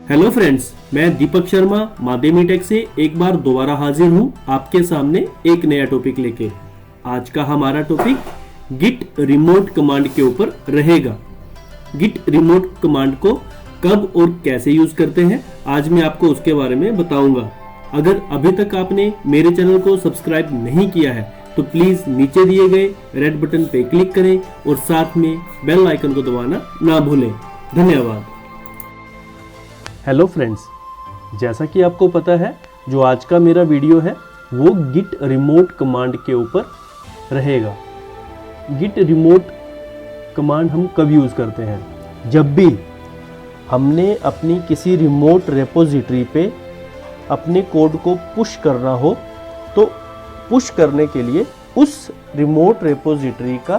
Hello friends, मैं Deepak Sharma माध्यमी take से एक बार दोबारा हाजिर हूँ आपके सामने एक नया टॉपिक लेके। आज का हमारा टॉपिक गिट रिमोट कमांड के ऊपर रहेगा। गिट रिमोट कमांड को कब और कैसे यूज करते हैं आज मैं आपको उसके बारे में बताऊंगा। अगर अभी तक आपने मेरे चैनल को सब्सक्राइब नहीं किया है तो प्लीज नीचे दिए गए रेड बटन पे क्लिक करें और साथ में बेल आइकन को दबाना ना भूलें। धन्यवाद। हेलो फ्रेंड्स, जैसा कि आपको पता है जो आज का मेरा वीडियो है वो गिट रिमोट कमांड के ऊपर रहेगा। गिट रिमोट कमांड हम कब यूज़ करते हैं? जब भी हमने अपनी किसी रिमोट रेपोजिटरी पे अपने कोड को पुश करना हो तो पुश करने के लिए उस रिमोट रेपोजिटरी का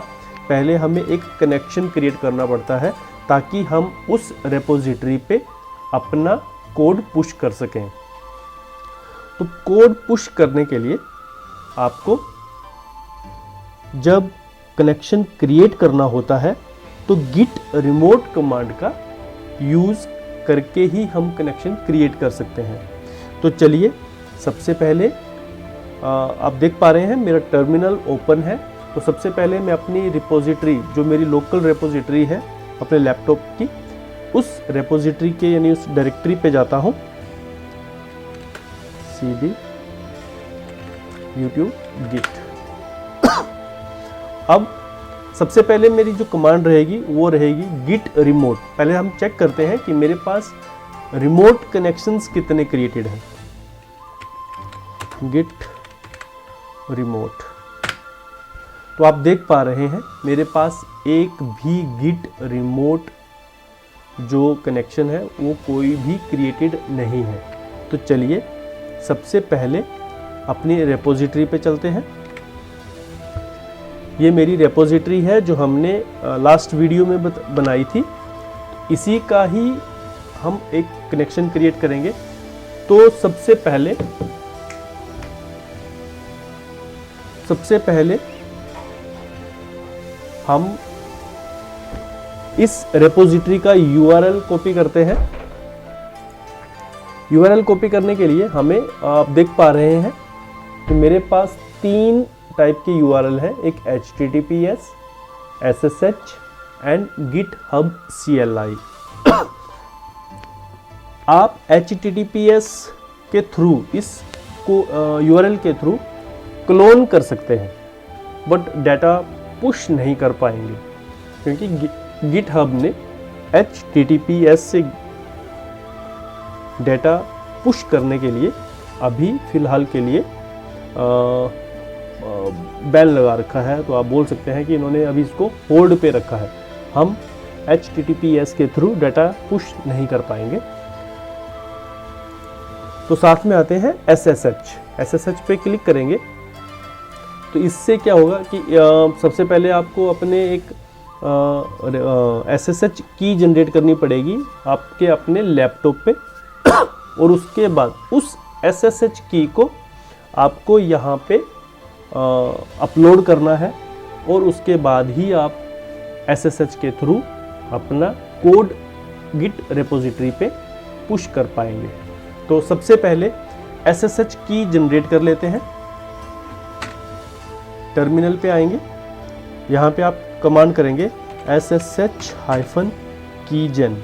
पहले हमें एक कनेक्शन क्रिएट करना पड़ता है ताकि हम उस रेपोजिटरी पे अपना कोड पुश कर सकें। तो कोड पुश करने के लिए आपको जब कनेक्शन क्रिएट करना होता है तो गिट रिमोट कमांड का यूज़ करके ही हम कनेक्शन क्रिएट कर सकते हैं। तो चलिए, सबसे पहले आप देख पा रहे हैं मेरा टर्मिनल ओपन है। तो सबसे पहले मैं अपनी रिपोजिटरी, जो मेरी लोकल रिपोजिटरी है अपने लैपटॉप की, उस रेपोजिटरी के यानी उस डायरेक्टरी पे जाता हूं। cd YouTube git। अब सबसे पहले मेरी जो कमांड रहेगी वो रहेगी गिट रिमोट। पहले हम चेक करते हैं कि मेरे पास रिमोट कनेक्शंस कितने क्रिएटेड हैं। गिट रिमोट, तो आप देख पा रहे हैं मेरे पास एक भी गिट रिमोट जो कनेक्शन है वो कोई भी क्रिएटेड नहीं है। तो चलिए सबसे पहले अपनी रेपोजिटरी पे चलते हैं। ये मेरी रेपोजिटरी है जो हमने लास्ट वीडियो में बनाई थी। इसी का ही हम एक कनेक्शन क्रिएट करेंगे। तो सबसे पहले हम इस रेपोजिटरी का URL कॉपी करते हैं। URL कॉपी करने के लिए हमें, आप देख पा रहे हैं कि मेरे पास 3 टाइप के URL है। एक HTTPS, SSH and GitHub CLI। आप HTTPS के थ्रू इसको URL के थ्रू क्लोन कर सकते हैं बट डाटा पुश नहीं कर पाएंगे क्योंकि GitHub ने HTTPS से डेटा पुश करने के लिए अभी फ़िलहाल के लिए बैन लगा रखा है। तो आप बोल सकते हैं कि इन्होंने अभी इसको होल्ड पे रखा है। हम HTTPS के थ्रू डाटा पुश नहीं कर पाएंगे। तो साथ में आते हैं SSH पे क्लिक करेंगे तो इससे क्या होगा कि सबसे पहले आपको अपने एक SSH की जनरेट करनी पड़ेगी आपके अपने लैपटॉप पे और उसके बाद उस SSH की को आपको यहाँ पे अपलोड करना है और उसके बाद ही आप SSH के थ्रू अपना कोड गिट रेपोजिटरी पे पुश कर पाएंगे। तो सबसे पहले SSH की जनरेट कर लेते हैं। टर्मिनल पे आएंगे, यहाँ पे आप कमांड करेंगे SSH-keygen।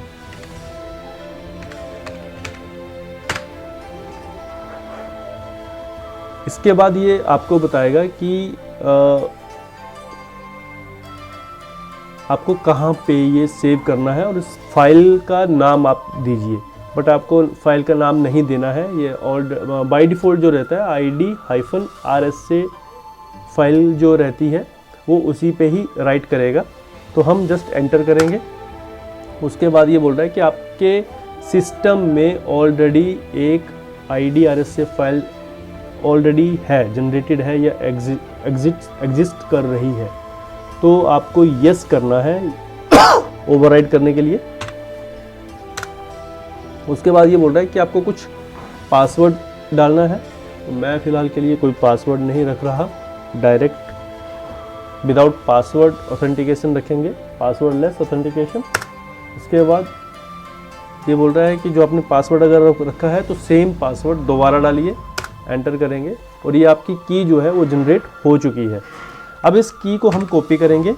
इसके बाद ये आपको बताएगा कि आपको कहाँ पे ये सेव करना है और इस फाइल का नाम आप दीजिए। बट आपको फाइल का नाम नहीं देना है। ये और बाय डिफ़ॉल्ट जो रहता है ID-RS से फाइल जो रहती है वो उसी पे ही राइट करेगा। तो हम जस्ट एंटर करेंगे। उसके बाद ये बोल रहा है कि आपके सिस्टम में ऑलरेडी एक ID-RS से फाइल ऑलरेडी है, जनरेटेड है या एग्जिस्ट कर रही है। तो आपको यस करना है ओवरराइड करने के लिए। उसके बाद ये बोल रहा है कि आपको कुछ पासवर्ड डालना है। तो मैं फ़िलहाल के लिए कोई पासवर्ड नहीं रख रहा, डायरेक्ट विदाउट पासवर्ड ऑथेंटिकेशन रखेंगे, पासवर्ड लेस ऑथेंटिकेशन। उसके बाद ये बोल रहा है कि जो आपने पासवर्ड अगर रखा है तो सेम पासवर्ड दोबारा डालिए, एंटर करेंगे और ये आपकी की जो है वो जनरेट हो चुकी है। अब इस की को हम कॉपी करेंगे,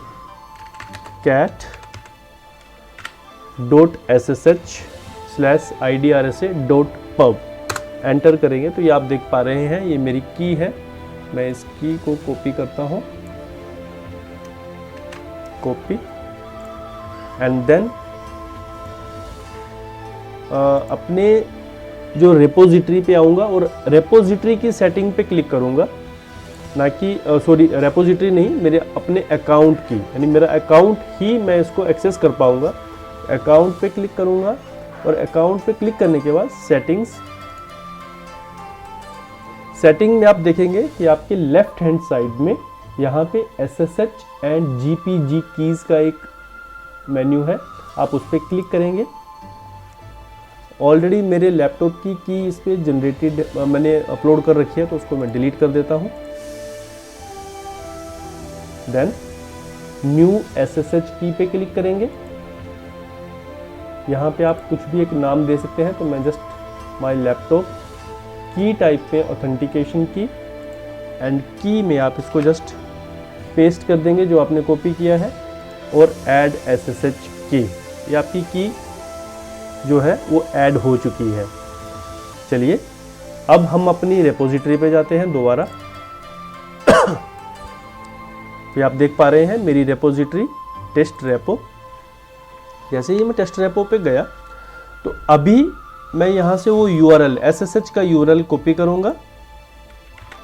cat.ssh/idrsa.pub एंटर करेंगे तो ये आप देख पा रहे हैं ये मेरी की है। मैं इस की को कॉपी करता हूँ, कॉपी एंड देन अपने जो रेपोजिटरी पे आऊँगा और रेपोजिटरी की सेटिंग पे क्लिक करूँगा, ना कि सॉरी रेपोजिटरी नहीं, मेरे अपने अकाउंट की, यानी मेरा अकाउंट ही मैं इसको एक्सेस कर पाऊँगा। अकाउंट पे क्लिक करूँगा और अकाउंट पे क्लिक करने के बाद सेटिंग में आप देखेंगे कि आपके लेफ्ट हैंड साइड में यहाँ पे SSH एंड GPG कीज़ का एक मेन्यू है, आप उस पर क्लिक करेंगे। ऑलरेडी मेरे लैपटॉप की इस पर जनरेटेड मैंने अपलोड कर रखी है तो उसको मैं डिलीट कर देता हूँ। देन न्यू SSH की पे क्लिक करेंगे। यहाँ पे आप कुछ भी एक नाम दे सकते हैं, तो मैं जस्ट माय लैपटॉप की टाइप पे ऑथेंटिकेशन की एंड की में आप इसको जस्ट पेस्ट कर देंगे जो आपने कॉपी किया है और ऐड SSH की। ये आपकी की जो है वो ऐड हो चुकी है। चलिए अब हम अपनी रेपोजिटरी पे जाते हैं दोबारा। ये आप देख पा रहे हैं मेरी रेपोजिटरी टेस्ट रेपो। जैसे ही मैं टेस्ट रेपो पे गया तो अभी मैं यहाँ से वो URL SSH का URL कॉपी करूँगा।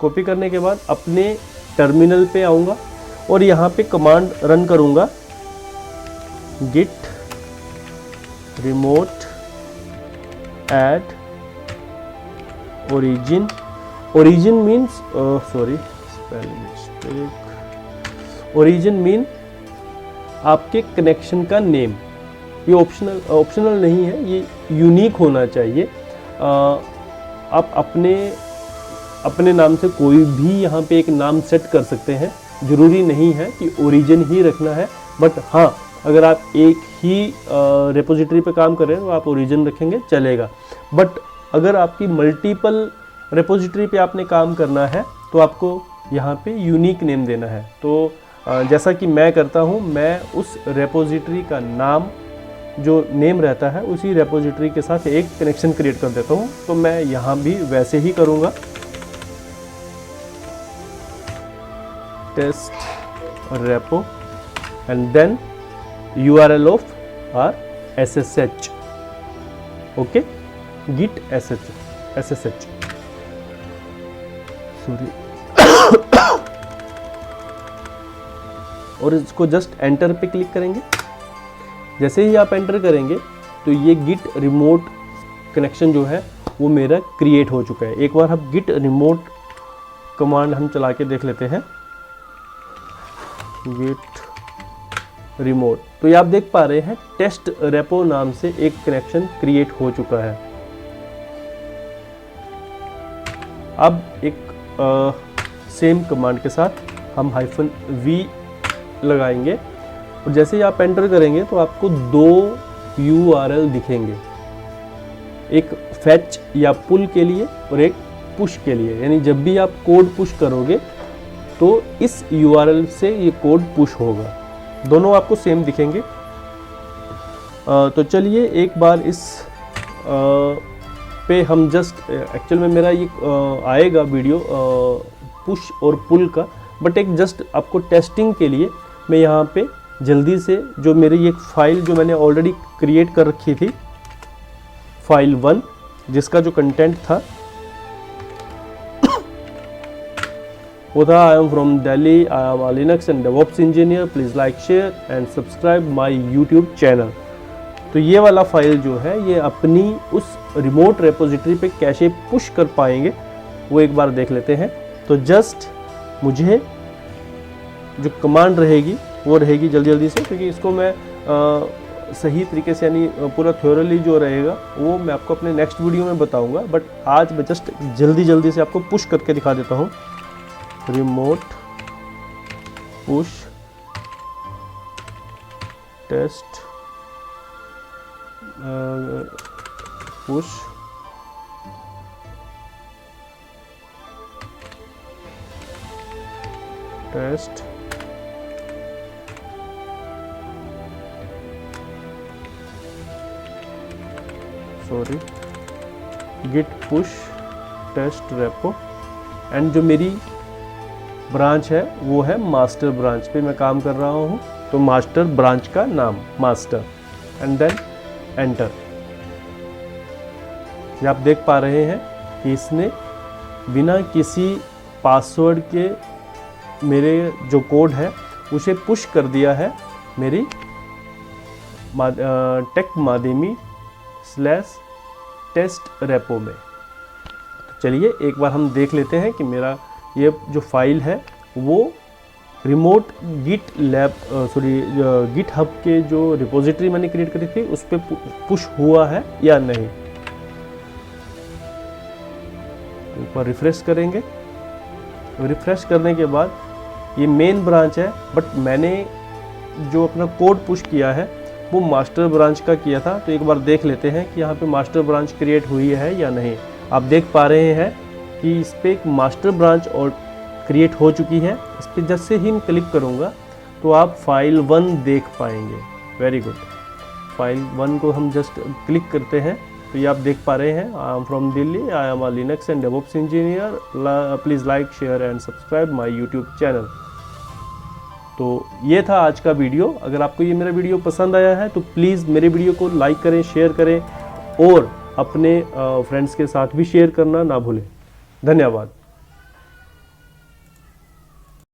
कॉपी करने के बाद अपने टर्मिनल पे आऊँगा और यहाँ पे कमांड रन करूँगा, git remote add origin। origin means sorry spelling mistake। origin mean आपके कनेक्शन का नेम। ये ऑप्शनल नहीं है, ये यूनिक होना चाहिए। आप अपने नाम से कोई भी यहाँ पे एक नाम सेट कर सकते हैं, ज़रूरी नहीं है कि ओरिजिन ही रखना है। बट हाँ, अगर आप एक ही रेपोजिटरी पे काम कर रहे हैं तो आप ओरिजिन रखेंगे चलेगा। बट अगर आपकी मल्टीपल रेपोजिटरी पे आपने काम करना है तो आपको यहाँ पे यूनिक नेम देना है। तो जैसा कि मैं करता हूँ, मैं उस रेपोजिटरी का नाम जो नेम रहता है उसी रेपोजिटरी के साथ एक कनेक्शन क्रिएट कर देता हूँ। तो मैं यहाँ भी वैसे ही करूँगा, test repo and then URL of or SSH। Okay, git SSH sorry और इसको जस्ट एंटर पे क्लिक करेंगे। जैसे ही आप एंटर करेंगे तो ये गिट रिमोट कनेक्शन जो है वो मेरा क्रिएट हो चुका है। एक बार हम गिट रिमोट कमांड हम चला के देख लेते हैं, गिट रिमोट। तो ये आप देख पा रहे हैं टेस्ट रेपो नाम से एक कनेक्शन क्रिएट हो चुका है। अब एक सेम कमांड के साथ हम -v लगाएंगे और जैसे ही आप एंटर करेंगे तो आपको दो URL दिखेंगे, एक फैच या पुल के लिए और एक पुश के लिए। यानी जब भी आप कोड पुश करोगे तो इस URL से ये कोड पुश होगा, दोनों आपको सेम दिखेंगे। तो चलिए एक बार इस पे हम जस्ट एक्चुअल में मेरा ये आएगा वीडियो पुश और पुल का, बट एक जस्ट आपको टेस्टिंग के लिए मैं यहाँ पे जल्दी से जो मेरी एक फ़ाइल जो मैंने ऑलरेडी क्रिएट कर रखी थी, फाइल 1, जिसका जो कंटेंट था वो था I am from Delhi, I am a Linux and DevOps engineer, please like share and subscribe my YouTube channel. तो ये वाला फाइल जो है ये अपनी उस रिमोट रेपोजिटरी पे कैसे पुश कर पाएंगे वो एक बार देख लेते हैं। तो जस्ट मुझे जो कमांड रहेगी वो रहेगी जल्दी से, क्योंकि इसको मैं सही तरीके से यानी पूरा थ्योरली जो रहेगा वो मैं आपको अपने नेक्स्ट वीडियो में बताऊंगा। बट आज मैं जस्ट जल्दी से आपको पुश करके दिखा देता हूँ। Remote push test push test git push test repo। And जो मेरी ब्रांच है वो है मास्टर ब्रांच पे मैं काम कर रहा हूँ, तो मास्टर ब्रांच का नाम मास्टर, एंड देन एंटर। ये आप देख पा रहे हैं कि इसने बिना किसी पासवर्ड के मेरे जो कोड है उसे पुश कर दिया है मेरी टेक माध्यमी /टेस्ट रेपो में। चलिए एक बार हम देख लेते हैं कि मेरा ये जो फाइल है वो रिमोट गिट हब के जो रिपोजिटरी मैंने क्रिएट करी थी उस पर पुश हुआ है या नहीं। एक बार रिफ्रेश करेंगे। रिफ्रेश करने के बाद ये मेन ब्रांच है, बट मैंने जो अपना कोड पुश किया है वो मास्टर ब्रांच का किया था। तो एक बार देख लेते हैं कि यहाँ पे मास्टर ब्रांच क्रिएट हुई है या नहीं। आप देख पा रहे हैं कि इस पर एक मास्टर ब्रांच और क्रिएट हो चुकी है। इस पर जैसे ही मैं क्लिक करूँगा तो आप फाइल 1 देख पाएंगे। Very good. फाइल 1 को हम जस्ट क्लिक करते हैं तो ये आप देख पा रहे हैं, I am from Delhi, I am a Linux and DevOps engineer, please like share and subscribe my YouTube channel. तो ये था आज का वीडियो। अगर आपको ये मेरा वीडियो पसंद आया है तो प्लीज़ मेरे वीडियो को लाइक करें, शेयर करें और अपने फ्रेंड्स के साथ भी शेयर करना ना भूलें। धन्यवाद।